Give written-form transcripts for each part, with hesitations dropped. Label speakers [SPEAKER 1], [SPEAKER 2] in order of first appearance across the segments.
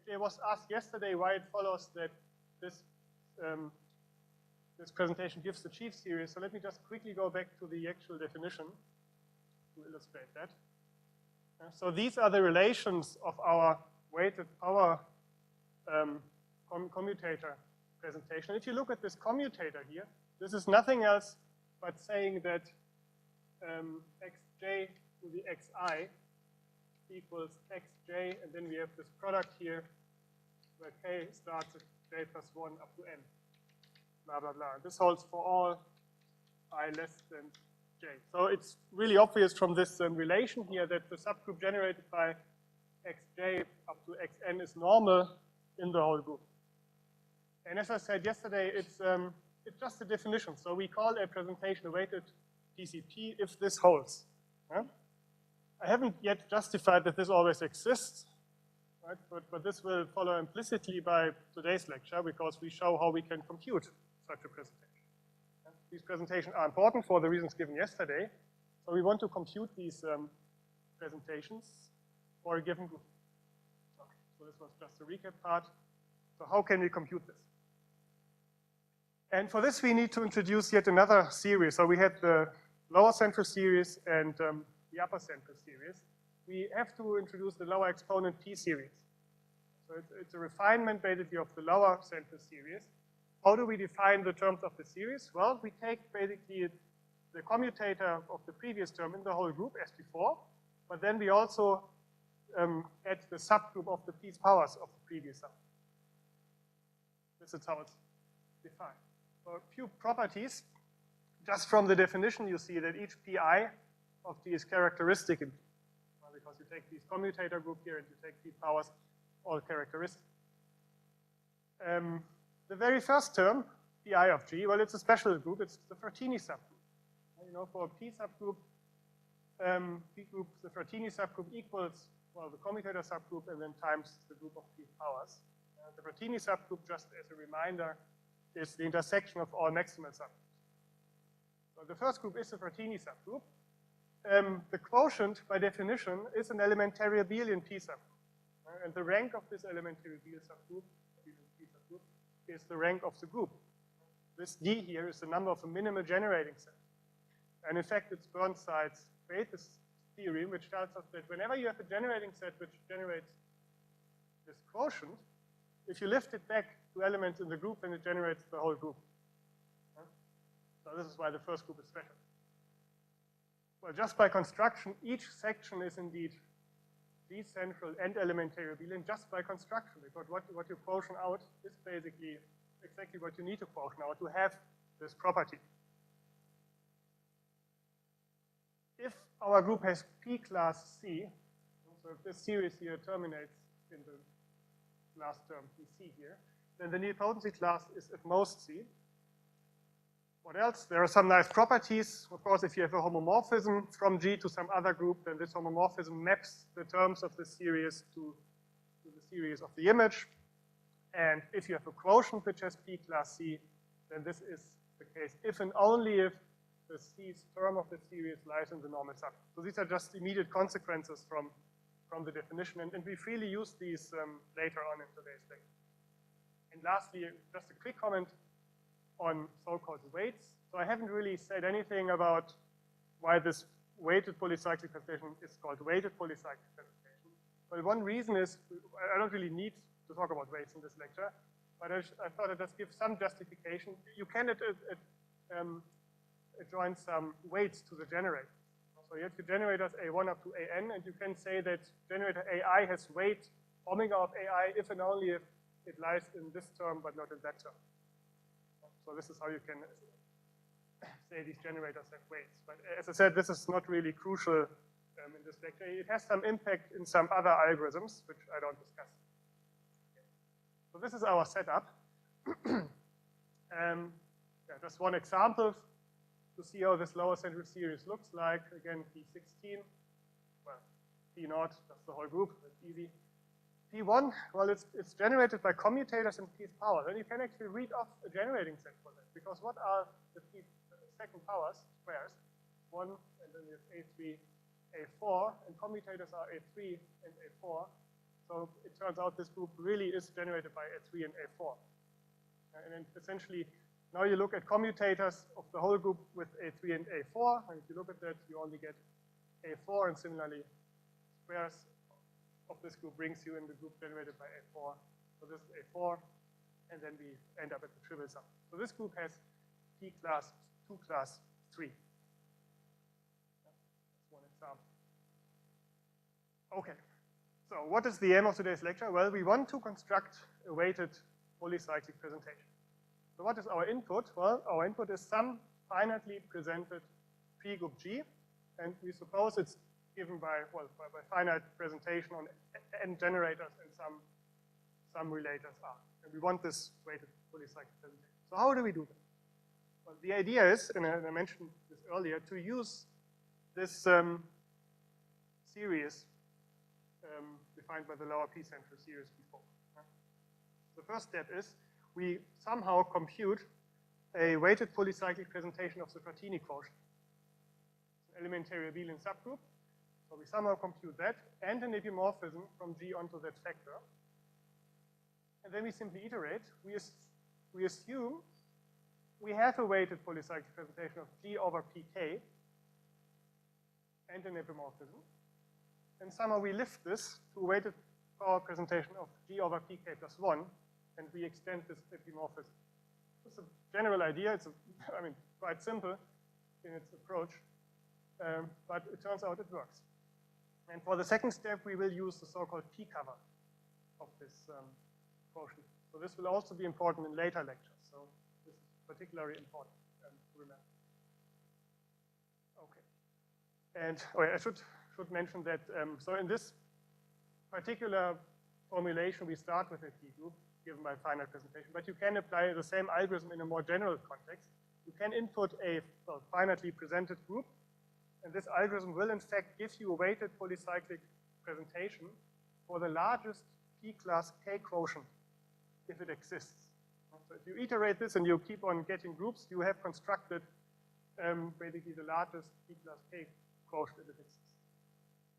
[SPEAKER 1] actually, I was asked yesterday why it follows that this this presentation gives the chief series. So let me just quickly go back to the actual definition to illustrate that. So these are the relations of our weighted power commutator presentation. If you look at this commutator here, this is nothing else but saying that xj to the xi equals xj, and then we have this product here where k starts at j plus 1 up to n, blah, blah, blah. This holds for all I less than j. So it's really obvious from this relation here that the subgroup generated by xj up to xn is normal in the whole group. And as I said yesterday, it's just a definition. So we call a presentation a weighted PCP if this holds. Right? I haven't yet justified that this always exists, right? But this will follow implicitly by today's lecture because we show how we can compute such a presentation. And these presentations are important for the reasons given yesterday. So we want to compute these presentations for a given group. Okay, so this was just the recap part. So how can we compute this? And for this, we need to introduce yet another series. So we had the lower central series and the upper central series. We have to introduce the lower exponent p series. So it's a refinement basically of the lower central series. How do we define the terms of the series? Well, we take basically the commutator of the previous term in the whole group as before, but then we also add the subgroup of the p's powers of the previous sum. This is how it's defined. So a few properties. Just from the definition, you see that each pi of t is characteristic in P. Well, because you take this commutator group here and you take p powers, all characteristic. The very first term, pi of g, well, it's a special group. It's the Frattini subgroup. You know, for a p subgroup, p group, the Frattini subgroup equals, well, the commutator subgroup and then times the group of p powers. The Frattini subgroup, just as a reminder, is the intersection of all maximal subgroups. So the first group is the Frattini subgroup. The quotient, by definition, is an elementary abelian p subgroup. And the rank of this elementary abelian subgroup is the rank of the group. This D here is the number of a minimal generating set. And in fact, it's Burnside's greatest theorem, which tells us that whenever you have a generating set which generates this quotient, if you lift it back to elements in the group, then it generates the whole group. So this is why the first group is special. Well, just by construction, each section is indeed decentral and elementary abelian just by construction, because what you quotient out is basically exactly what you need to quotient out to have this property. If our group has P class C, so if this series here terminates in the last term PC here, then the nilpotency class is at most C. What else? There are some nice properties. Of course, if you have a homomorphism from G to some other group, then this homomorphism maps the terms of the series to the series of the image. And if you have a quotient which has P class C, then this is the case if and only if the C's term of the series lies in the normal subgroup. So these are just immediate consequences from the definition, and we freely use these later on in today's lecture. And lastly, just a quick comment on so-called weights. So I haven't really said anything about why this weighted polycyclic presentation is called weighted polycyclic presentation. Well, one reason is, I don't really need to talk about weights in this lecture, but I thought I'd just give some justification. You can join some weights to the generator. So you have the generators A1 up to AN, and you can say that generator AI has weight omega of AI if and only if it lies in this term but not in that term. So this is how you can say these generators have weights. But as I said, this is not really crucial in this lecture. It has some impact in some other algorithms, which I don't discuss. Okay. So this is our setup. Just one example to see how this lower central series looks like. Again, P16, well, P0, that's the whole group, that's easy. P1, well, it's generated by commutators and P's powers. And you can actually read off a generating set for that. Because what are the P second powers, squares? 1, and then you have A3, A4, and commutators are A3 and A4. So it turns out this group really is generated by A3 and A4. And then essentially, now you look at commutators of the whole group with A3 and A4, and if you look at that, you only get A4, and similarly, squares of this group brings you in the group generated by A4. So this is A4, and then we end up at the trivial sum. So this group has P class 2 class 3. That's one example. Okay, so what is the aim of today's lecture? Well, we want to construct a weighted polycyclic presentation. So what is our input? Well, our input is some finitely presented P group G, and we suppose it's given by, well, by finite presentation on n generators and some relators R. And we want this weighted polycyclic presentation. So how do we do that? Well, the idea is, and I mentioned this earlier, to use this series defined by the lower P central series before. The first step is we somehow compute a weighted polycyclic presentation of the Frattini quotient. It's an elementary abelian subgroup. So we somehow compute that and an epimorphism from G onto that factor. And then we simply iterate. We assume we have a weighted polycyclic presentation of G over pk and an epimorphism. And somehow we lift this to a weighted power presentation of G over pk plus 1, and we extend this epimorphism. It's a general idea. It's, I mean, quite simple in its approach, but it turns out it works. And for the second step, we will use the so-called p-cover of this quotient. So this will also be important in later lectures. So this is particularly important to remember. Okay. And I should mention that, so in this particular formulation, we start with a P group given by finite presentation, but you can apply the same algorithm in a more general context. You can input a finitely presented group, and this algorithm will in fact give you a weighted polycyclic presentation for the largest P class K quotient if it exists. So if you iterate this and you keep on getting groups, you have constructed basically the largest P class K quotient if it exists.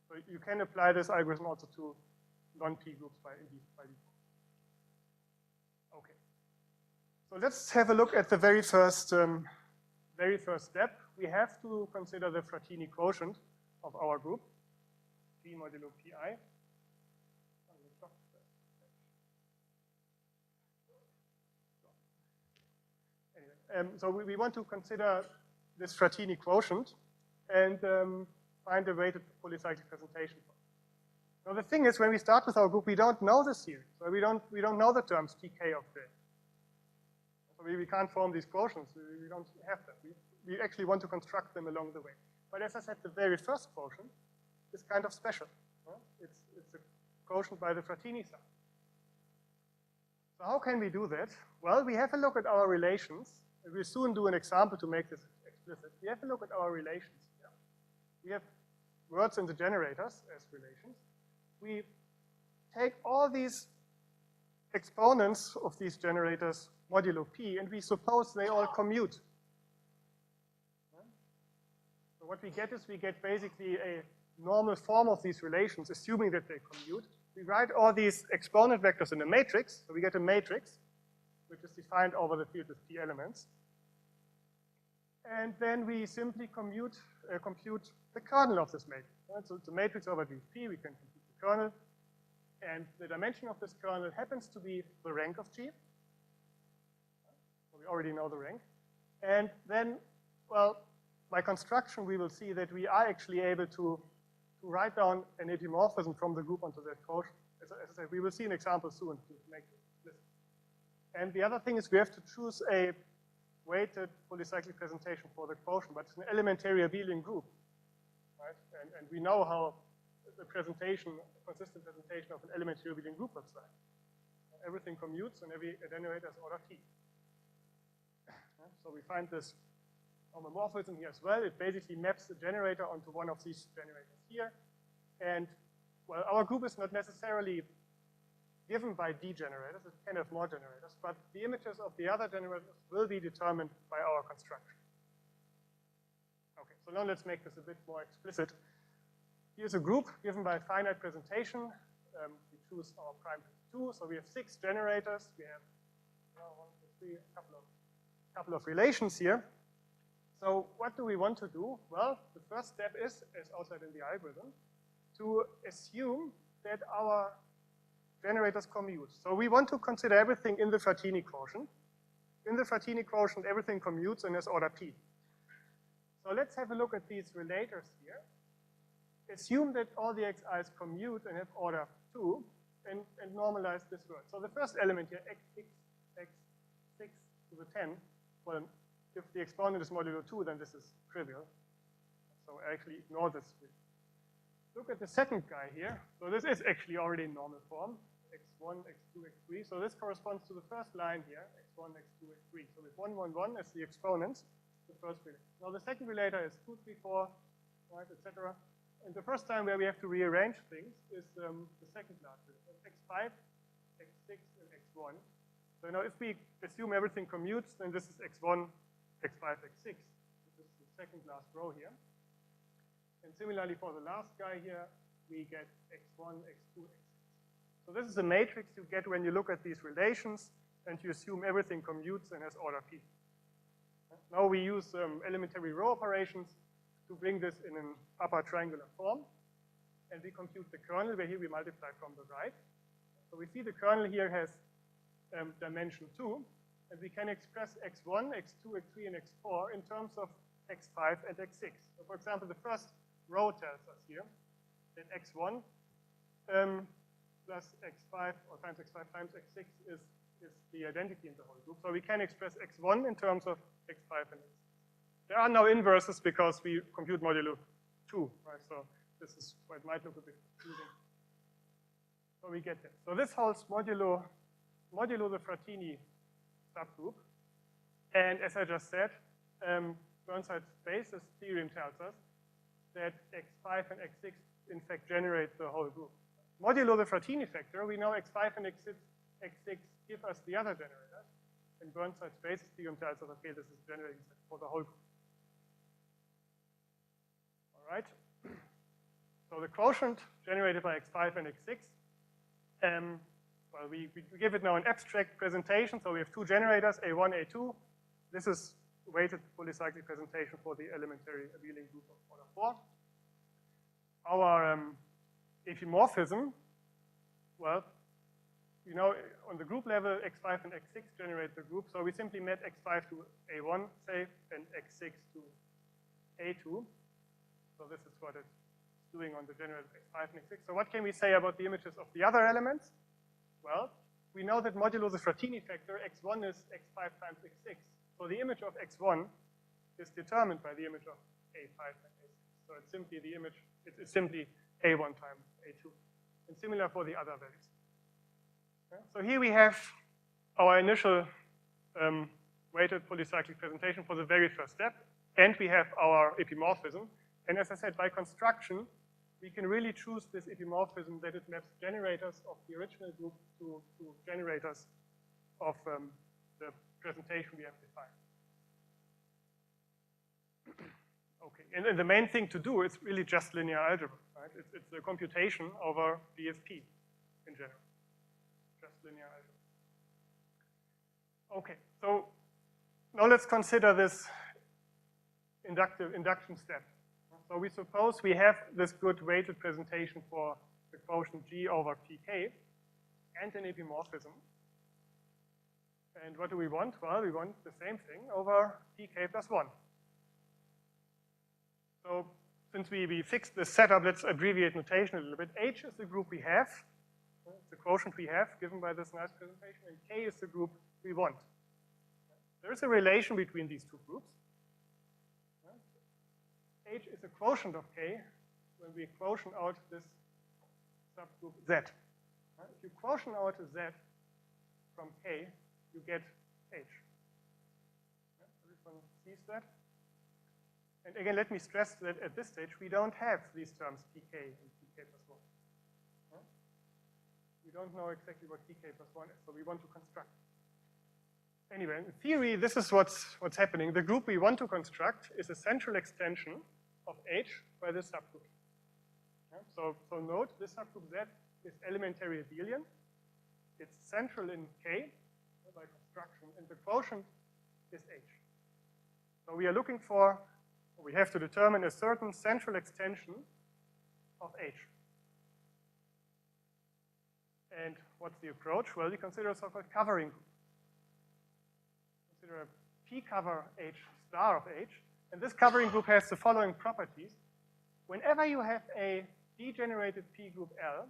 [SPEAKER 1] So you can apply this algorithm also to non-P groups by default. Okay. So let's have a look at the very first step. We have to consider the Frattini quotient of our group, P modulo Pi. Anyway, so we want to consider this Frattini quotient and find a weighted polycyclic presentation. Now the thing is, when we start with our group, we don't know the series. So we don't know the terms tk of J. So we can't form these quotients. We don't have that. We actually want to construct them along the way. But as I said, the very first quotient is kind of special. It's a quotient by the Frattini sum. So how can we do that? Well, we have a look at our relations. We'll soon do an example to make this explicit. We have a look at our relations. Yeah. We have words in the generators as relations. We take all these exponents of these generators modulo P, and we suppose they all commute. So what we get is we get basically a normal form of these relations, assuming that they commute. We write all these exponent vectors in a matrix, so we get a matrix, which is defined over the field with P elements. And then we simply compute the kernel of this matrix. Right? So it's a matrix over P, we can compute the kernel. And the dimension of this kernel happens to be the rank of G. So we already know the rank. And then, well, by construction, we will see that we are actually able to write down an epimorphism from the group onto that quotient. As I said, we will see an example soon to make this explicit. And the other thing is we have to choose a weighted polycyclic presentation for the quotient, but it's an elementary abelian group, right? And we know how the presentation, a consistent presentation of an elementary abelian group looks like. Everything commutes and every attenuator is order T. So we find this homomorphism here as well. It basically maps the generator onto one of these generators here. And, well, our group is not necessarily given by D generators. It can have more generators, but the images of the other generators will be determined by our construction. Okay, so now let's make this a bit more explicit. Here's a group given by finite presentation. We choose our prime 2. So we have 6 generators. We have 1, 2, 3, a couple of relations here. So what do we want to do? Well, the first step is, as outlined in the algorithm, to assume that our generators commute. So we want to consider everything in the Frattini quotient. In the Frattini quotient, everything commutes and has order p. So let's have a look at these relators here. Assume that all the xi's commute and have order 2, and normalize this word. So the first element here, x6 to the 10, well, if the exponent is modulo 2, then this is trivial. So I actually ignore this. Look at the second guy here. So this is actually already in normal form, x1, x2, x3. So this corresponds to the first line here, x1, x2, x3. So with 1, 1, 1 as the exponents, the first relator. Now the second relator is 2, 3, 4, right, etc. And the first time where we have to rearrange things is the second last relator, x5, x6, and x1. So now if we assume everything commutes, then this is x1, x5, x6. This is the second last row here. And similarly for the last guy here, we get x1, x2, x6. So this is a matrix you get when you look at these relations and you assume everything commutes and has order p. Now we use elementary row operations to bring this in an upper triangular form. And we compute the kernel, where here we multiply from the right. So we see the kernel here has dimension 2. And we can express x1, x2, x3, and x4 in terms of x5 and x6. So for example, the first row tells us here that x1 plus x5 or times x5 times x6 is the identity in the whole group. So we can express x1 in terms of x5 and x6. There are no inverses because we compute modulo 2, right? So this is why it might look a bit confusing. So we get that. So this holds modulo the Frattini subgroup. And as I just said, Burnside spaces theorem tells us that x5 and x6 in fact generate the whole group. Modulo the Frattini factor, we know x5 and x6 give us the other generators. And Burnside spaces theorem tells us, okay, this is generating for the whole group. All right. So the quotient generated by x5 and x6, well, we give it now an abstract presentation. So we have 2 generators, A1, A2. This is weighted polycyclic presentation for the elementary abelian group of order 4. Our epimorphism, well, you know, on the group level, x5 and x6 generate the group. So we simply map x5 to A1, say, and x6 to A2. So this is what it's doing on the generated x5 and x6. So what can we say about the images of the other elements? Well, we know that modulo the Frattini factor, x1 is x5 times x6. So the image of x1 is determined by the image of a5 and a6. So it's simply the image, it's simply a1 times a2. And similar for the other values. Okay. So here we have our initial weighted polycyclic presentation for the very first step, and we have our epimorphism. And as I said, by construction, we can really choose this epimorphism that it maps generators of the original group to generators of the presentation we have defined. Okay, and the main thing to do is really just linear algebra, right? It's the computation over BFP in general, just linear algebra. Okay, so now let's consider this induction step. So we suppose we have this good weighted presentation for the quotient G over pk and an epimorphism. And what do we want? Well, we want the same thing over pk plus 1. So since we fixed this setup, let's abbreviate notation a little bit. H is the group we have, the quotient we have given by this nice presentation, and K is the group we want. There is a relation between these two groups. H is a quotient of K when we quotient out this subgroup Z. If you quotient out a Z from K, you get H. Everyone sees that? And again, let me stress that at this stage, we don't have these terms pk and pk plus 1. We don't know exactly what pk plus 1 is, so we want to construct. Anyway, in theory, this is what's happening. The group we want to construct is a central extension of H by this subgroup. So note, this subgroup Z is elementary abelian. It's central in K by construction, and the quotient is H. So we are looking for, we have to determine a certain central extension of H. And what's the approach? Well, we consider a so-called covering group. Consider a p-cover H star of H, and this covering group has the following properties. Whenever you have a degenerated P group L,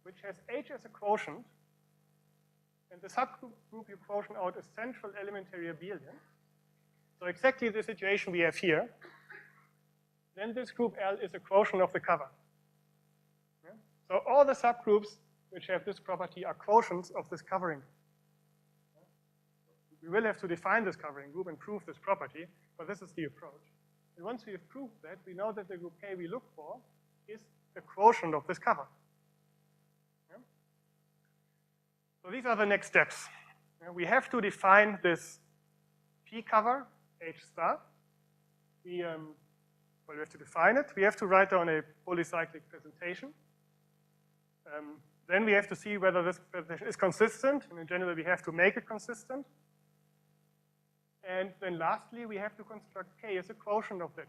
[SPEAKER 1] which has H as a quotient, and the subgroup you quotient out is central elementary abelian, so exactly the situation we have here, then this group L is a quotient of the cover. Yeah? So all the subgroups which have this property are quotients of this covering group. We will have to define this covering group and prove this property, but this is the approach. And once we have proved that, we know that the group K we look for is a quotient of this cover. Yeah? So these are the next steps. Yeah, we have to define this P cover, H star. We have to define it. We have to write down a polycyclic presentation. Then we have to see whether this presentation is consistent, and in general we have to make it consistent. And then lastly, we have to construct K as a quotient of that.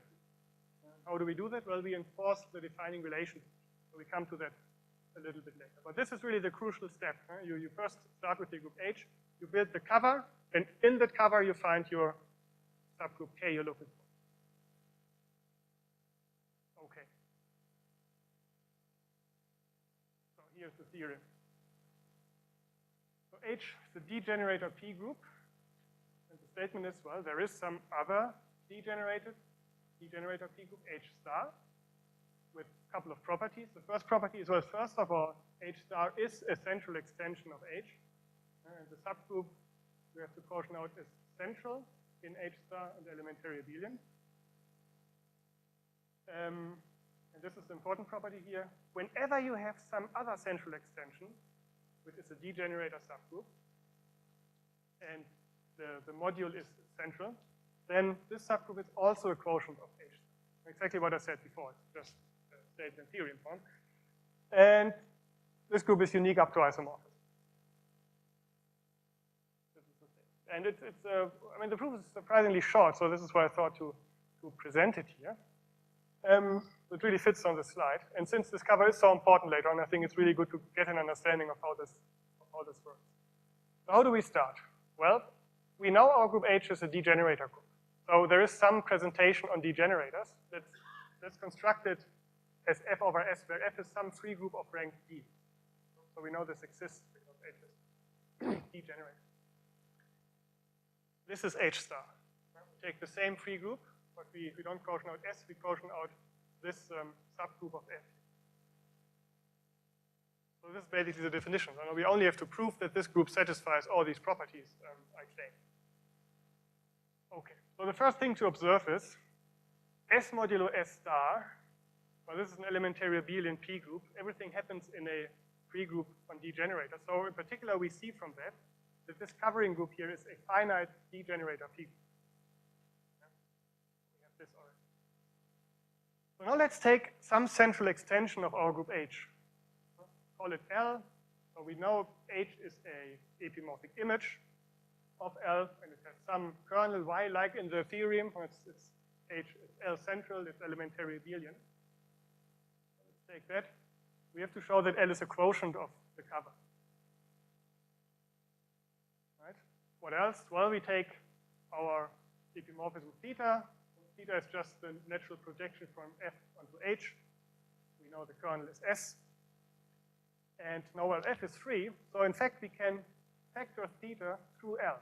[SPEAKER 1] How do we do that? Well, we enforce the defining relation. So we come to that a little bit later. But this is really the crucial step. You first start with the group H, you build the cover, and in that cover you find your subgroup K you're looking for. Okay. So here's the theorem. So H is the degenerator P group. And the statement is, well, there is some other degenerator P group, H star, with a couple of properties. The first property is, well, first of all, H star is a central extension of H. And the subgroup we have to quotient out is central in H star and elementary abelian. And this is the important property here. Whenever you have some other central extension, which is a degenerator subgroup, and the module is central, then this subgroup is also a quotient of H. Exactly what I said before, it's just stated in theorem form. And this group is unique up to isomorphism. This is the thing. And I mean, the proof is surprisingly short, so this is why I thought to present it here. It really fits on the slide. And since this cover is so important later on, I think it's really good to get an understanding of how this works. So how do we start? Well, we know our group H is a degenerator group. So there is some presentation on degenerators that's constructed as F over S, where F is some free group of rank D. So we know this exists because H is degenerate. This is H star. We take the same free group, but we don't quotient out S, we quotient out this subgroup of F. So this is basically the definition. We only have to prove that this group satisfies all these properties I claim. Okay, so the first thing to observe is S modulo S star, well, this is an elementary abelian P group. Everything happens in a free group on degenerator. So in particular, we see from that this covering group here is a finite degenerator P group. Yeah? We have this already. So now let's take some central extension of our group H. Call it L. So we know H is a epimorphic image of L, and it has some kernel Y, like in the theorem. It's H is L central, it's elementary abelian. Let's take that. We have to show that L is a quotient of the cover. Right? What else? Well, we take our epimorphism theta. Theta is just the natural projection from F onto H. We know the kernel is S. And now, well, F is free, so in fact we can factor theta through L.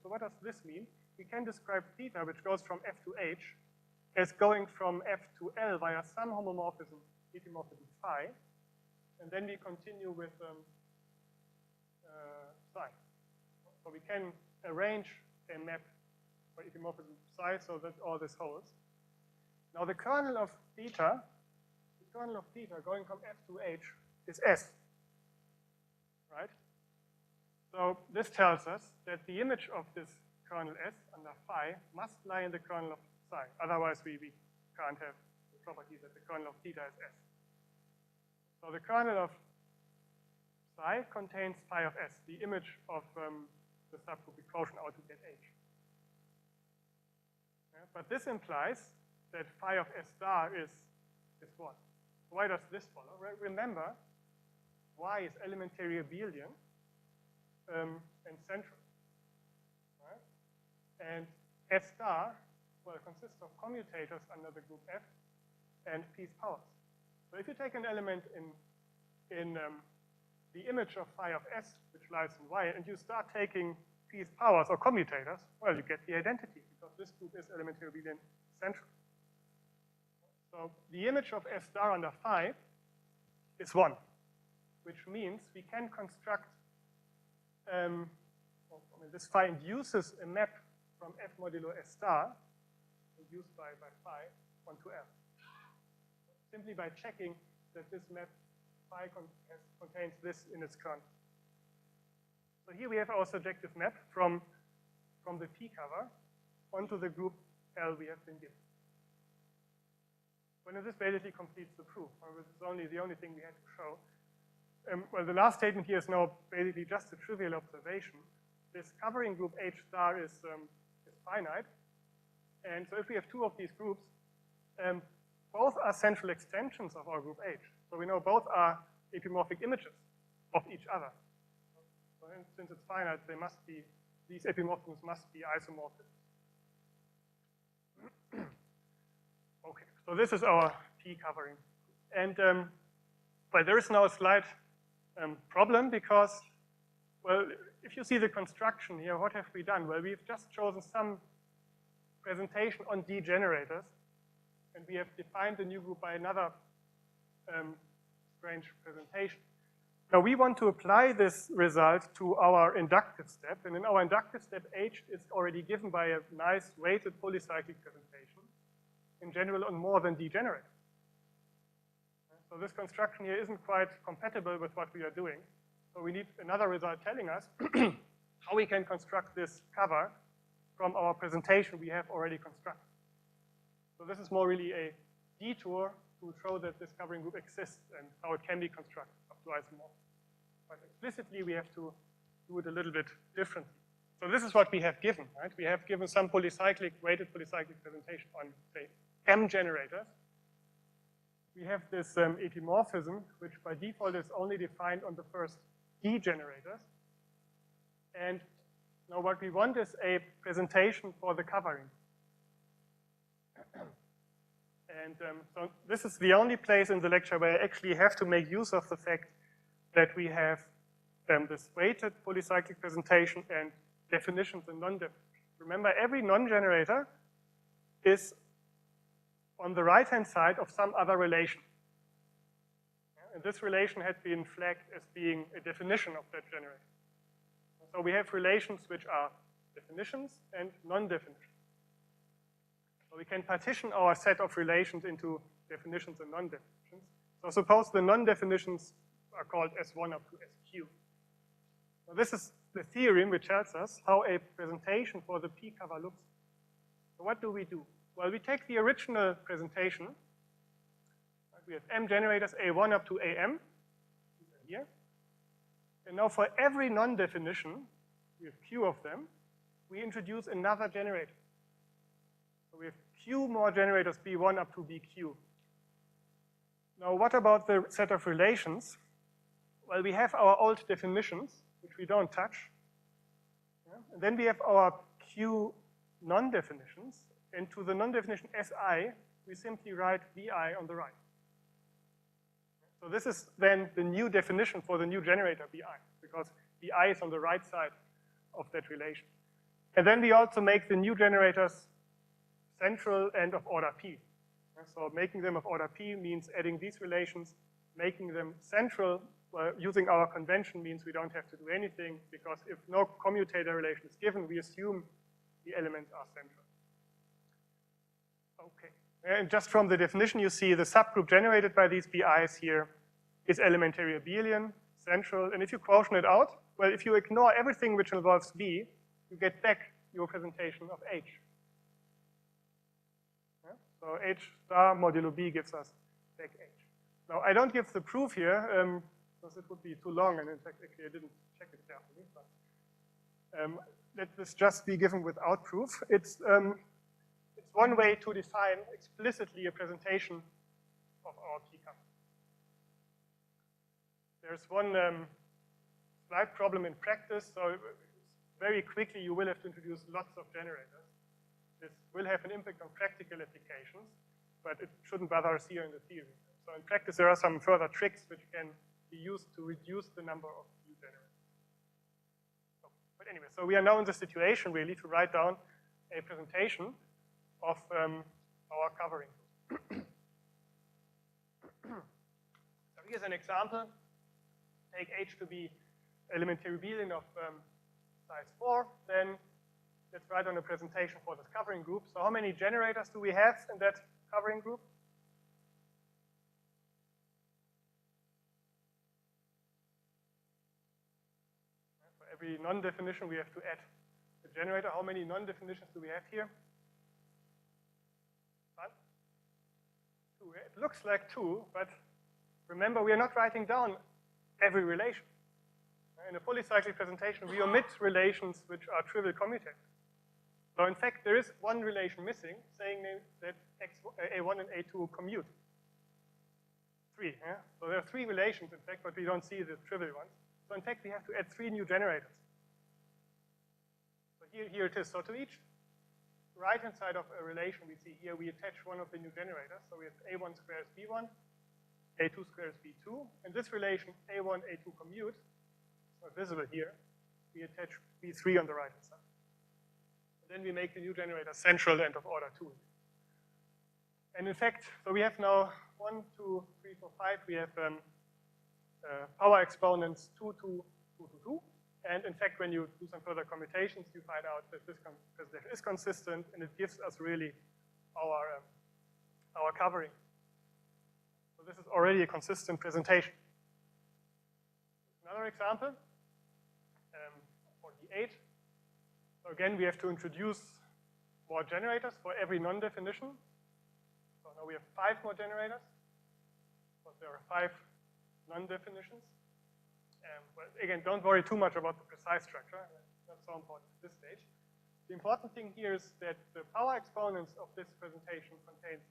[SPEAKER 1] So what does this mean? We can describe theta, which goes from F to H, as going from F to L via some homomorphism, epimorphism phi, and then we continue with psi. So we can arrange a map for epimorphism psi so that all this holds. Now the kernel of theta going from F to H is S. Right? So this tells us that the image of this kernel S under phi must lie in the kernel of psi. Otherwise, we can't have the property that the kernel of theta is S. So the kernel of psi contains phi of s, the image of the subgroup quotient out to get H. Yeah, but this implies that phi of S star is 1. Why does this follow? Remember, Y is elementary abelian and central. Right? And S star, well, consists of commutators under the group F and P's powers. So if you take an element in the image of phi of S, which lies in Y, and you start taking P's powers or commutators, well, you get the identity, because this group is elementary abelian central. So the image of S star under phi is 1, which means we can construct, this phi induces a map from F modulo S star, induced by phi, onto F. Simply by checking that this map phi contains this in its kernel. So here we have our surjective map from the P cover onto the group L we have been given. Well, this basically completes the proof. This is the only thing we had to show. Well, the last statement here is now basically just a trivial observation. This covering group H star is finite. And so if we have two of these groups, both are central extensions of our group H. So we know both are epimorphic images of each other. So since it's finite, these epimorphisms must be isomorphic. Okay, so this is our P covering. And well, there is now a slight problem because, well, if you see the construction here, what have we done? Well, we've just chosen some presentation on D generators, and we have defined the new group by another strange presentation. Now we want to apply this result to our inductive step, and in our inductive step, H is already given by a nice weighted polycyclic presentation, in general on more than D generators. So this construction here isn't quite compatible with what we are doing. So we need another result telling us how we can construct this cover from our presentation we have already constructed. So this is more really a detour to show that this covering group exists and how it can be constructed up to isomorphism. But explicitly, we have to do it a little bit differently. So this is what we have given, right? We have given some polycyclic, weighted polycyclic presentation on, say, M generators. We have this epimorphism, which by default is only defined on the first D generators. And now what we want is a presentation for the covering. And so this is the only place in the lecture where I actually have to make use of the fact that we have this weighted polycyclic presentation and definitions and non-definitions. Remember, every non-generator is on the right-hand side of some other relation. And this relation had been flagged as being a definition of that generator. So we have relations which are definitions and non-definitions. So we can partition our set of relations into definitions and non-definitions. So suppose the non-definitions are called S1 up to SQ. Now this is the theorem which tells us how a presentation for the P cover looks. So what do we do? Well, we take the original presentation. We have M generators A1 up to AM, here. And now for every non-definition, we have Q of them, we introduce another generator. So we have Q more generators B1 up to BQ. Now what about the set of relations? Well, we have our old definitions, which we don't touch. Yeah? And then we have our Q non-definitions. And to the non-definition SI, we simply write VI on the right. So this is then the new definition for the new generator BI, because BI is on the right side of that relation. And then we also make the new generators central and of order P. So making them of order P means adding these relations, making them central, well, using our convention means we don't have to do anything, because if no commutator relation is given, we assume the elements are central. Okay. And just from the definition, you see the subgroup generated by these BIs here is elementary abelian, central, and if you quotient it out, well, if you ignore everything which involves B, you get back your presentation of H. Yeah? So H star modulo B gives us back H. Now, I don't give the proof here. because it would be too long, and in fact, actually, I didn't check it carefully. But let this just be given without proof. It's one way to define explicitly a presentation of our p-couple. There's one slight problem in practice, so very quickly you will have to introduce lots of generators. This will have an impact on practical applications, but it shouldn't bother us here in the theory. So in practice, there are some further tricks which can be used to reduce the number of new generators. But anyway, so we are now in the situation really to write down a presentation of our covering. So here's an example. Take H to be elementary abelian of size 4, then let's write down a presentation for this covering group. So how many generators do we have in that covering group? For every non-definition, we have to add a generator. How many non-definitions do we have here? 1, 2. It looks like 2, but remember, we are not writing down every relation. In a polycyclic presentation, we omit relations which are trivial commutators. So in fact, there is one relation missing, saying that A1 and A2 commute. 3, yeah? So there are 3 relations, in fact, but we don't see the trivial ones. So in fact, we have to add 3 new generators. So here it is. So to each right-hand side of a relation we see here, we attach one of the new generators. So we have A1 squared is B1, A2 squared is B2, and this relation A1, A2 commute, not visible here, we attach B3 on the right-hand side. And then we make the new generator central and of order 2. And in fact, so we have now 1, 2, 3, 4, 5. We have power exponents 2, 2, 2, 2, 2. And in fact, when you do some further commutations, you find out that this presentation is consistent, and it gives us really our covering. So this is already a consistent presentation. Another example. 48. So again, we have to introduce more generators for every non-definition. So now we have 5 more generators, but there are 5 non-definitions. Well, again, don't worry too much about the precise structure. That's not so important at this stage. The important thing here is that the power exponents of this presentation contains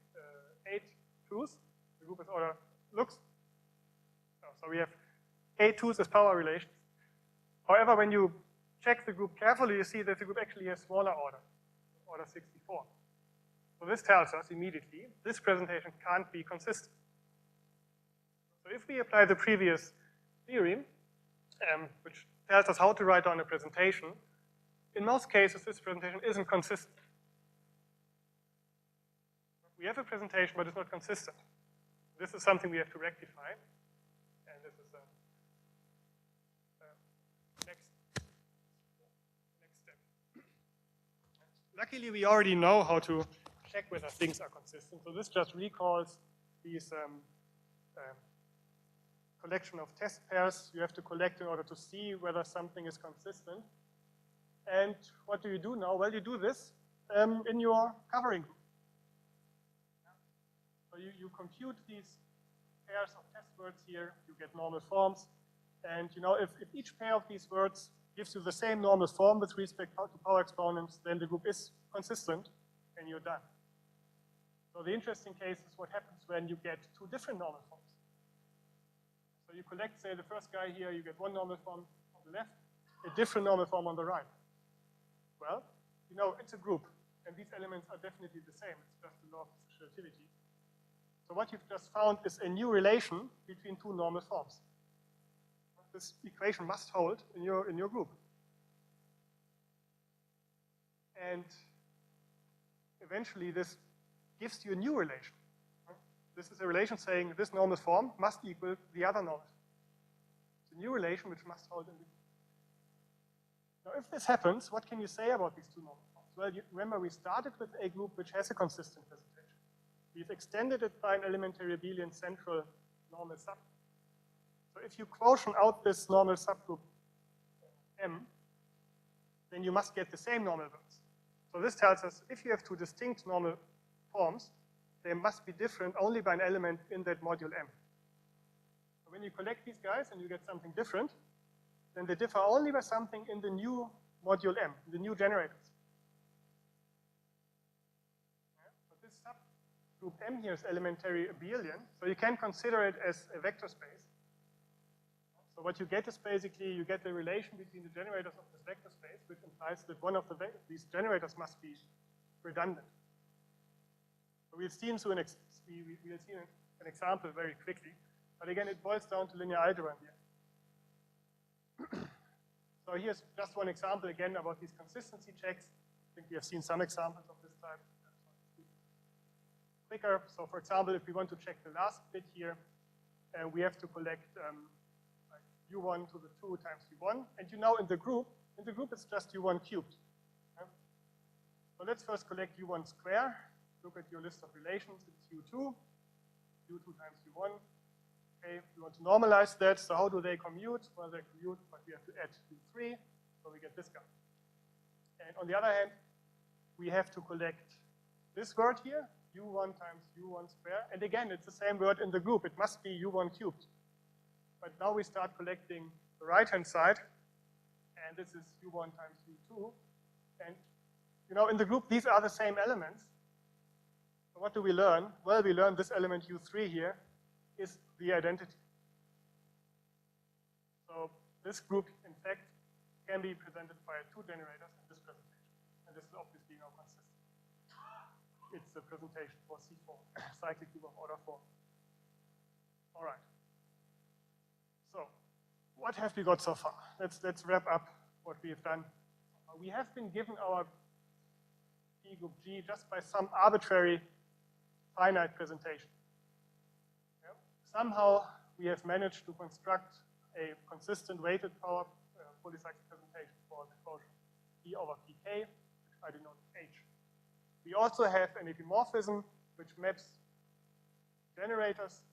[SPEAKER 1] 8 truths. The group as order looks. So we have 8 truths as power relations. However, when you check the group carefully, you see that the group actually has smaller order, order 64. So this tells us immediately this presentation can't be consistent. So if we apply the previous theorem, which tells us how to write down a presentation, in most cases this presentation isn't consistent. We have a presentation, but it's not consistent. This is something we have to rectify, and this is next step. Luckily, we already know how to check whether things are consistent. So this just recalls these collection of test pairs you have to collect in order to see whether something is consistent. And what do you do now? Well, you do this in your covering group. So you compute these pairs of test words here, you get normal forms. And you know, if each pair of these words gives you the same normal form with respect to power exponents, then the group is consistent and you're done. So the interesting case is what happens when you get 2 different normal forms. So you collect, say, the first guy here, you get one normal form on the left, a different normal form on the right. Well, you know, it's a group, and these elements are definitely the same. It's just the law of associativity. So what you've just found is a new relation between 2 normal forms. This equation must hold in your group. And eventually this gives you a new relation. This is a relation saying this normal form must equal the other normal form. It's a new relation which must hold in the group. Now if this happens, what can you say about these 2 normal forms? Well, remember we started with a group which has a consistent presentation. We've extended it by an elementary abelian central normal subgroup. So if you quotient out this normal subgroup M, then you must get the same normal words. So this tells us if you have 2 distinct normal forms, they must be different only by an element in that module M. When you collect these guys and you get something different, then they differ only by something in the new module M, the new generators. Yeah? But this subgroup M here is elementary abelian, so you can consider it as a vector space. So what you get is basically, you get the relation between the generators of this vector space, which implies that one of these generators must be redundant. So we'll see into an example very quickly, but again, it boils down to linear algebra in the end. So here's just one example again about these consistency checks. I think we have seen some examples of this type. Quicker. So for example, if we want to check the last bit here, we have to collect like u1 to the 2 times u1. And you know in the group it's just u1 cubed. Yeah? So let's first collect u1 square. Look at your list of relations. It's u2 times u1. Okay, we want to normalize that. So how do they commute? Well, they commute, but we have to add u3, so we get this guy. And on the other hand, we have to collect this word here, u1 times u1 square. And again, it's the same word in the group. It must be u1 cubed. But now we start collecting the right-hand side, and this is u1 times u2. And you know, in the group, these are the same elements. So what do we learn? Well, we learn this element u3 here is the identity. So this group, in fact, can be presented by 2 generators in this presentation. And this is obviously now consistent. It's the presentation for C4, cyclic group of order 4. All right. So what have we got so far? Let's wrap up what we have done. We have been given our P group G just by some arbitrary finite presentation. Yeah. Somehow we have managed to construct a consistent weighted power polycyclic presentation for the quotient P over pk, which I denote H. We also have an epimorphism which maps generators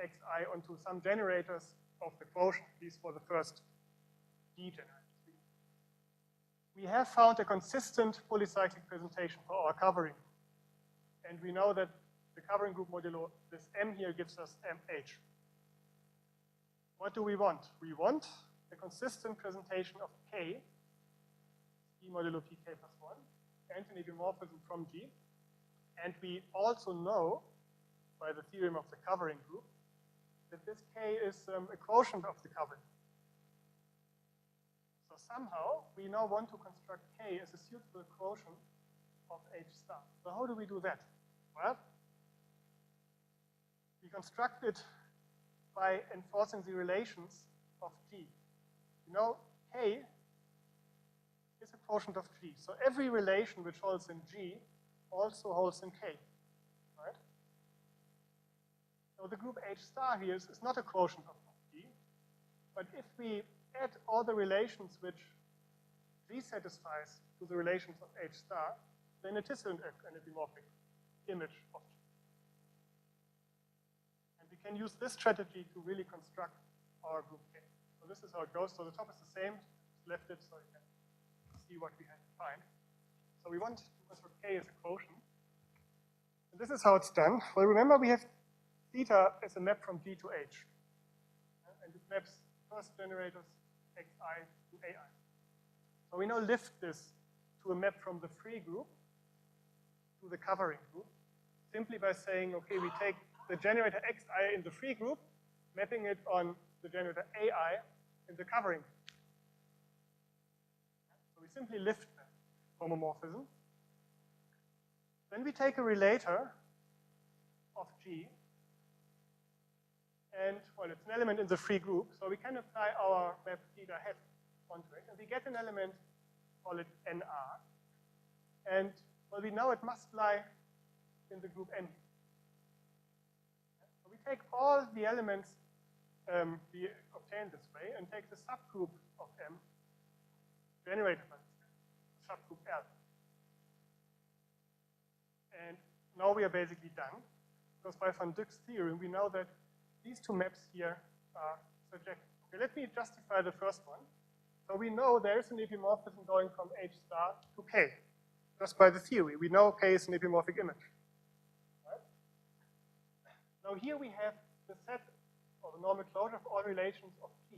[SPEAKER 1] xi onto some generators of the quotient, at least for the first D generators. We have found a consistent polycyclic presentation for our covering. And we know that the covering group modulo, this M here gives us MH. What do we want? We want a consistent presentation of K, P modulo pk plus 1, and an epimorphism from G. And we also know, by the theorem of the covering group, that this K is a quotient of the covering. So somehow, we now want to construct K as a suitable quotient of H star. So how do we do that? Well, we construct it by enforcing the relations of G. You know, K is a quotient of G. So every relation which holds in G also holds in K, right? So the group H star here is not a quotient of G, but if we add all the relations which G satisfies to the relations of H star, then it is an epimorphic image of G. And we can use this strategy to really construct our group K. So this is how it goes. So the top is the same, left it so you can see what we have to find. So we want to construct K as a quotient. And this is how it's done. Well, remember we have theta as a map from G to H. And it maps first generators xi to ai. So we now lift this to a map from the free group to the covering group, simply by saying, okay, we take the generator xi in the free group, mapping it on the generator ai in the covering group. So we simply lift that homomorphism. Then we take a relator of G, and, well, it's an element in the free group, so we can apply our map theta hat onto it, and we get an element, call it NR. And, well, we know it must lie in the group N. So we take all the elements we obtain this way and take the subgroup of M generated by this subgroup L. And now we are basically done, because by Van Dyck's theorem, we know that these two maps here are surjective. Okay, let me justify the first one. So we know there is an epimorphism going from H star to K, just by the theory. We know K is an epimorphic image. Right? Now here we have the set, or or the normal closure of all relations of P.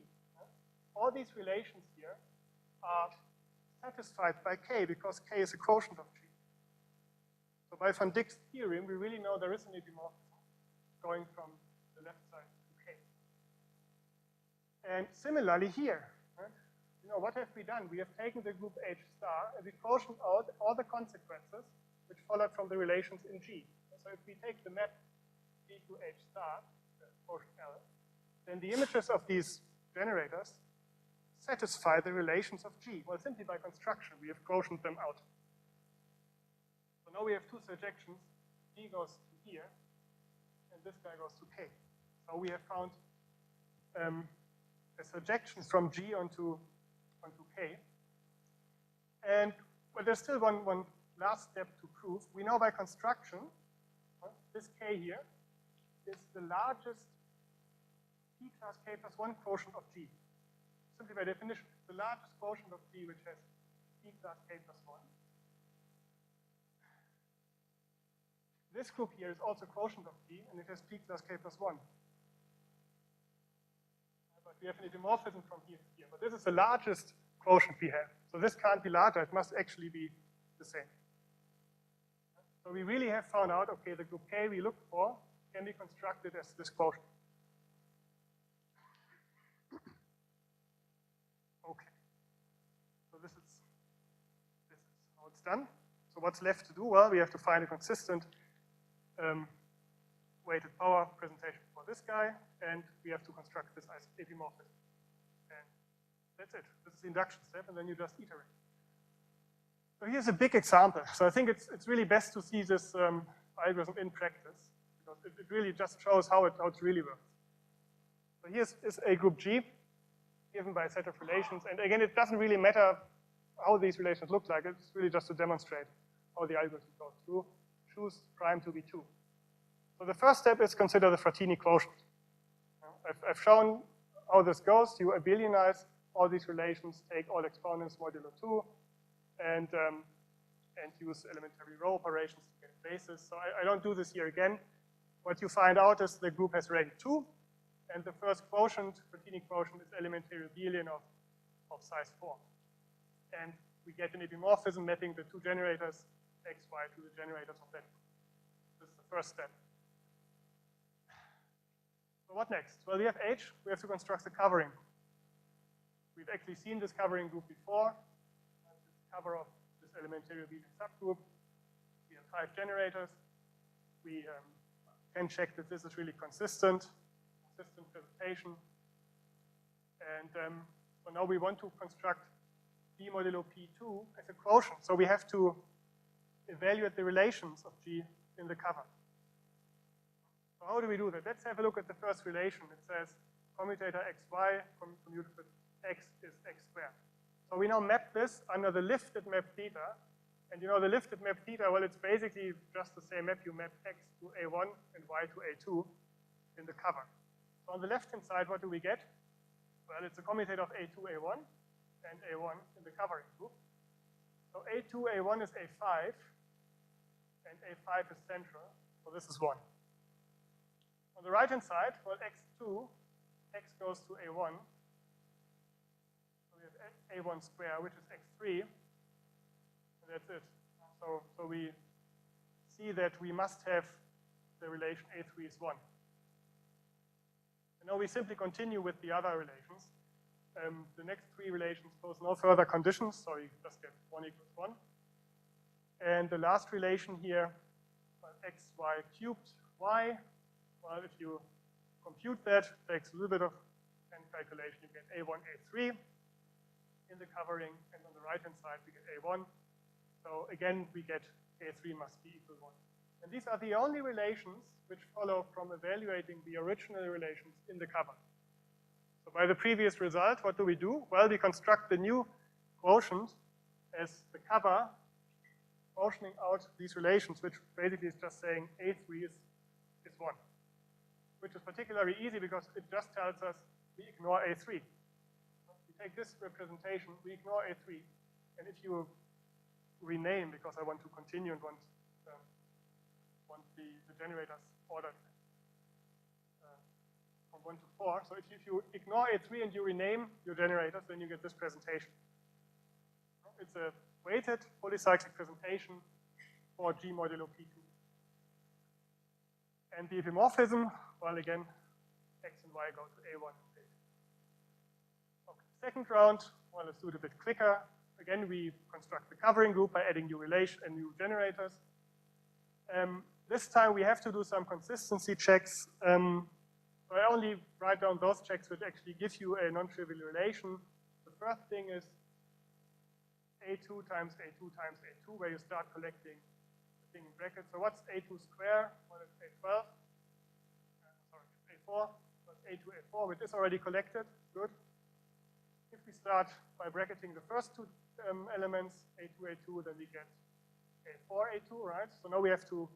[SPEAKER 1] All these relations here are satisfied by K because K is a quotient of G. So by Van Dijk's theorem, we really know there is an epimorphism going from the left side to K. And similarly here, right? You know, what have we done? We have taken the group H star and we quotient out all the consequences which followed from the relations in G. So if we take the map G to H star, the quotient L, then the images of these generators satisfy the relations of G. Well, simply by construction, we have quotient them out. So now we have two surjections. G goes to here, and this guy goes to K. So we have found a surjection from G onto K. And well, there's still one last step to prove. We know by construction, this K here is the largest P class K plus 1 quotient of G. Simply by definition, the largest quotient of G which has P class K plus 1. This group here is also quotient of G, and it has P class K plus 1. But we have an epimorphism from here to here. But this is the largest quotient we have. So this can't be larger. It must actually be the same. So we really have found out, okay, the group K we looked for can be constructed as this quotient. Okay. So this is how it's done. So what's left to do? Well, we have to find a consistent weighted power presentation for this guy, and we have to construct this epimorphism. And that's it. This is the induction step, and then you just iterate. So here's a big example. So I think it's really best to see this algorithm in practice, because it really just shows how it really works. So here's a group G, given by a set of relations. And again, it doesn't really matter how these relations look like. It's really just to demonstrate how the algorithm goes through. Choose prime to be 2. So the first step is consider the Frattini quotient. I've shown how this goes. You abelianize all these relations, take all exponents modulo 2, and use elementary row operations to get basis. So I don't do this here again. What you find out is the group has rank 2, and the first quotient, Frattini quotient, is elementary abelian of size 4. And we get an epimorphism mapping the two generators, x, y, to the generators of that group. This is the first step. So what next? Well, we have H. We have to construct the covering group. We've actually seen this covering group before. This cover of this elementary abelian subgroup. We have 5 generators. We can check that this is really consistent presentation. And so now we want to construct P modulo P2 as a quotient. So we have to evaluate the relations of G in the cover. So how do we do that? Let's have a look at the first relation. It says commutator xy commuted with x is x squared. So we now map this under the lifted map theta. And you know the lifted map theta, well, it's basically just the same map. You map x to A1 and y to A2 in the cover. So on the left-hand side, what do we get? Well, it's a commutator of A2, A1, and A1 in the covering group. So A2, A1 is A5, and A5 is central, so this is 1. On the right-hand side, well, x2, x goes to A1, so we have A1 square, which is x3, and that's it. So we see that we must have the relation A3 is 1. And now we simply continue with the other relations. The next 3 relations pose no further conditions, so you just get 1 equals 1. And the last relation here, well, xy cubed y, well, if you compute that, it takes a little bit of hand calculation, you get A1, A3 in the covering, and on the right-hand side we get A1. So again, we get A3 must be equal 1. And these are the only relations which follow from evaluating the original relations in the cover. So by the previous result, what do we do? Well, we construct the new quotient as the cover, quotienting out these relations, which basically is just saying A3 is 1, which is particularly easy because it just tells us we ignore A3. We take this representation, we ignore A3, and if you rename, because I want to continue and want the generators ordered from 1 to 4. So if you ignore A3 and you rename your generators, then you get this presentation. It's a weighted polycyclic presentation for G modulo P2. And the epimorphism, well, again, X and Y go to A1 and A2. Okay, second round, well, let's do it a bit quicker. Again, we construct the covering group by adding new relation and new generators. This time we have to do some consistency checks. So I only write down those checks which actually give you a non-trivial relation. The first thing is A2 times A2 times A2, where you start collecting the thing in brackets. So what's A2 square? Well, it's A12. Sorry, it's A4. So it's A2, A4, which is already collected. Good. If we start by bracketing the first two elements, A2, A2, then we get A4, A2, right? So now we have to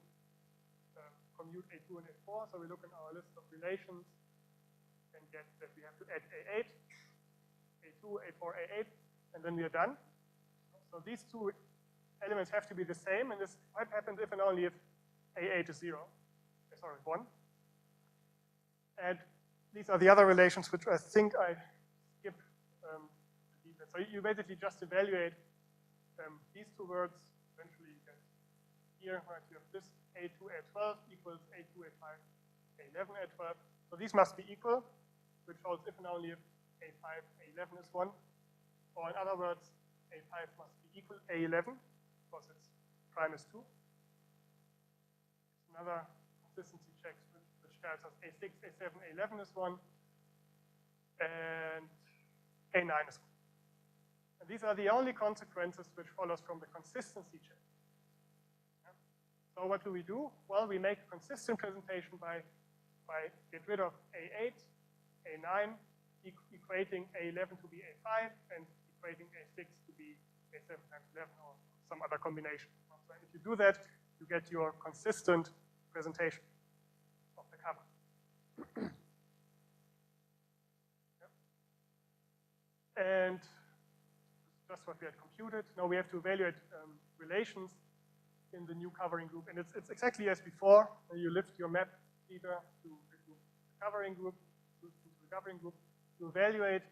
[SPEAKER 1] commute A2 and A4. So we look in our list of relations and get that we have to add A8, A2, A4, A8, and then we are done. So these two elements have to be the same, and this happens if and only if A8 is 0. Sorry, 1. And these are the other relations which I think I skipped. So you basically just evaluate these two words. Eventually you get here, right, you have this A2, A12 equals A2, A5, A11, A12. So these must be equal, which holds if and only if A5, A11 is 1. Or in other words, A5 must be equal A11, because its prime is 2. Another consistency check which tells us A6, A7, A11 is 1, and A9 is 1. And these are the only consequences which follows from the consistency check. Yeah. So what do? Well, we make a consistent presentation by get rid of A8, A9, equating A11 to be A5, and equating A6 to be A7 times 11 or some other combination. So if you do that, you get your consistent presentation of the cover. Yeah. And just what we had computed. Now we have to evaluate relations in the new covering group. And it's exactly as before. You lift your map feeder to the covering group, You evaluate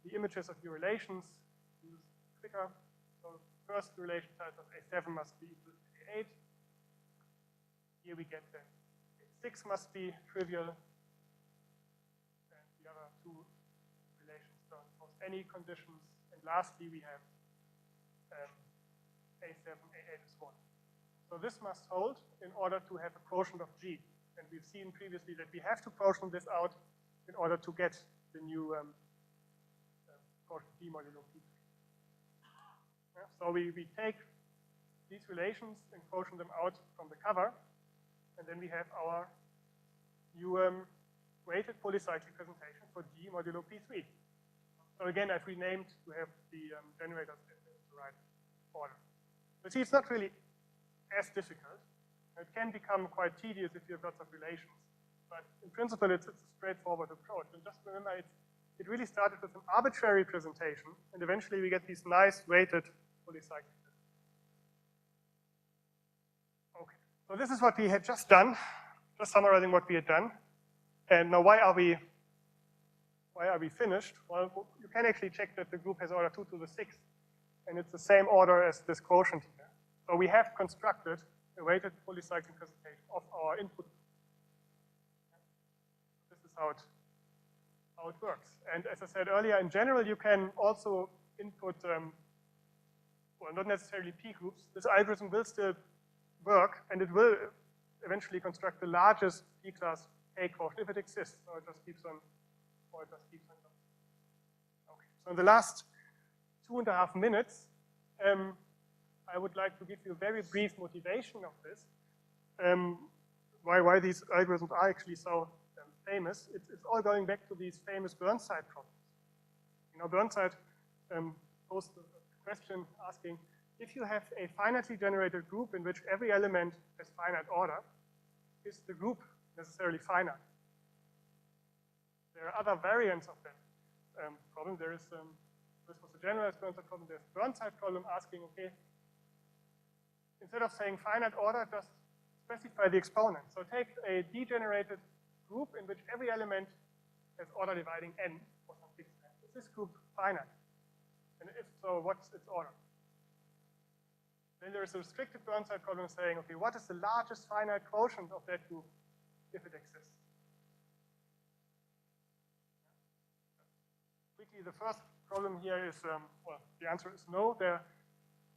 [SPEAKER 1] the images of your relations. Use quicker. So first relation tells us A7 must be equal to A8. Here we get that A6 must be trivial. And the other two relations don't pose any conditions. And lastly, we have A7, A8 is 1. So this must hold in order to have a quotient of G. And we've seen previously that we have to quotient this out in order to get the new quotient G modulo P3. Yeah, so we take these relations and quotient them out from the cover. And then we have our new weighted polycyclic presentation for G modulo P3. So again, I've renamed to have the generators in the right order. But see, it's not really as difficult. It can become quite tedious if you have lots of relations. But in principle, it's a straightforward approach. And just remember, it really started with an arbitrary presentation, and eventually we get these nice weighted polycyclic. Okay, so this is what we had just done, just summarizing what we had done. And now why are we finished? Well, you can actually check that the group has order 2 to the 6th, and it's the same order as this quotient here. So we have constructed a weighted polycyclic presentation of our input. This is how it works. And as I said earlier, in general, you can also input, well, not necessarily P groups. This algorithm will still work, and it will eventually construct the largest P-class K quotient if it exists. So it just keeps on. Okay. So in the last 2.5 minutes, I would like to give you a very brief motivation of this, why these algorithms are actually so famous. It's all going back to these famous Burnside problems. You know, Burnside posed a question asking, if you have a finitely generated group in which every element has finite order, is the group necessarily finite? There are other variants of that problem. There is, this was a generalized Burnside problem. There's a Burnside problem asking, okay, instead of saying finite order, just specify the exponent. So take a degenerated group in which every element has order dividing n for some fixed n. Is this group finite? And if so, what's its order? Then there is a restricted Burnside problem saying, okay, what is the largest finite quotient of that group if it exists? Quickly, the first problem here is, well, the answer is no.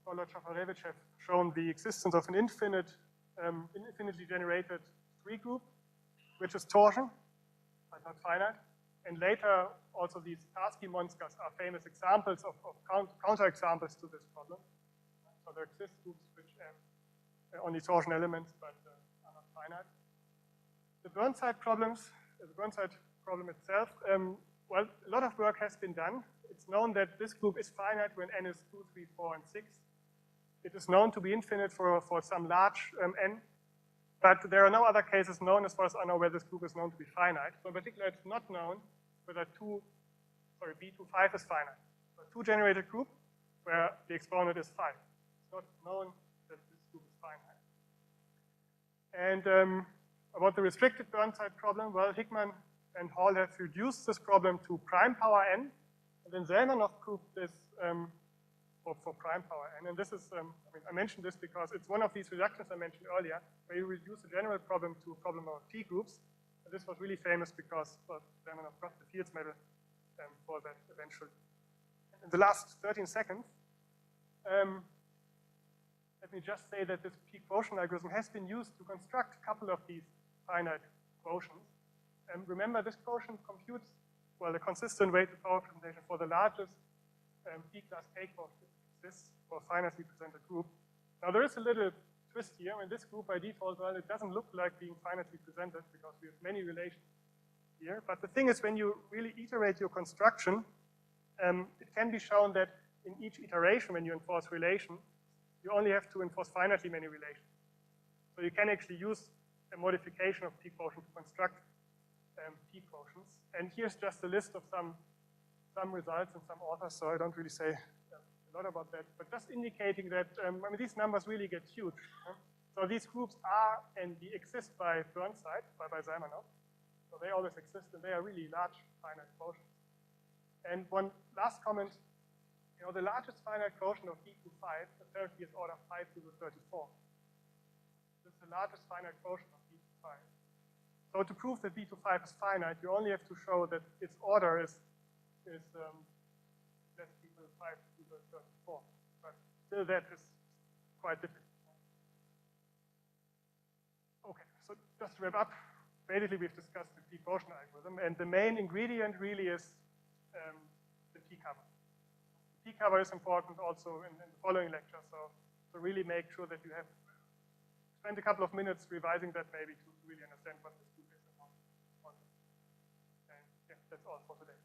[SPEAKER 1] Paula Chafarevich have shown the existence of an infinitely generated 3 group, which is torsion, but not finite. And later, also these Tarski monsters are famous examples of counterexamples to this problem. So there exist groups which have only torsion elements, but are not finite. The Burnside problem itself, well, a lot of work has been done. It's known that this group is finite when n is 2, 3, 4, and 6. It is known to be infinite for some large n, but there are no other cases known, as far as I know, where this group is known to be finite. So in particular, it's not known whether B25 is finite. So a 2-generated group where the exponent is 5. It's not known that this group is finite. And about the restricted Burnside problem, well, Hickman and Hall have reduced this problem to prime power n, and then Zelmanoff proved this for prime power n. And this is, I mentioned this because it's one of these reductions I mentioned earlier, where you reduce a general problem to a problem of P groups. And this was really famous because, well, Zelmanoff got the Fields medal for that eventually. In the last 13 seconds, let me just say that this p-quotient algorithm has been used to construct a couple of these finite quotients. And remember, this quotient computes, well, a consistent weighted power representation for the largest p class k quotient exists for a finitely presented group. Now, there is a little twist here. In this group, by default, well, it doesn't look like being finitely presented because we have many relations here. But the thing is, when you really iterate your construction, it can be shown that in each iteration, when you enforce relation, you only have to enforce finitely many relations. So you can actually use a modification of p-quotient to construct p-quotients. And here's just a list of some results and some authors, so I don't really say a lot about that, but just indicating that, I mean, these numbers really get huge. So these groups are and exist by Burnside, by Zelmanoff. So they always exist, and they are really large finite quotients. And one last comment, you know, the largest finite quotient of B25 apparently is order 5 to the 34. This is the largest finite quotient of B25. So to prove that B25 is finite, you only have to show that its order is less equal to 5 to the 34. But still that is quite difficult. Okay, so just to wrap up, basically we've discussed the p-quotient algorithm, and the main ingredient really is the p-cover. The p-cover is important also in the following lecture, so really make sure that you have spent a couple of minutes revising that maybe to really understand what this group is and how. And yeah, that's all for today.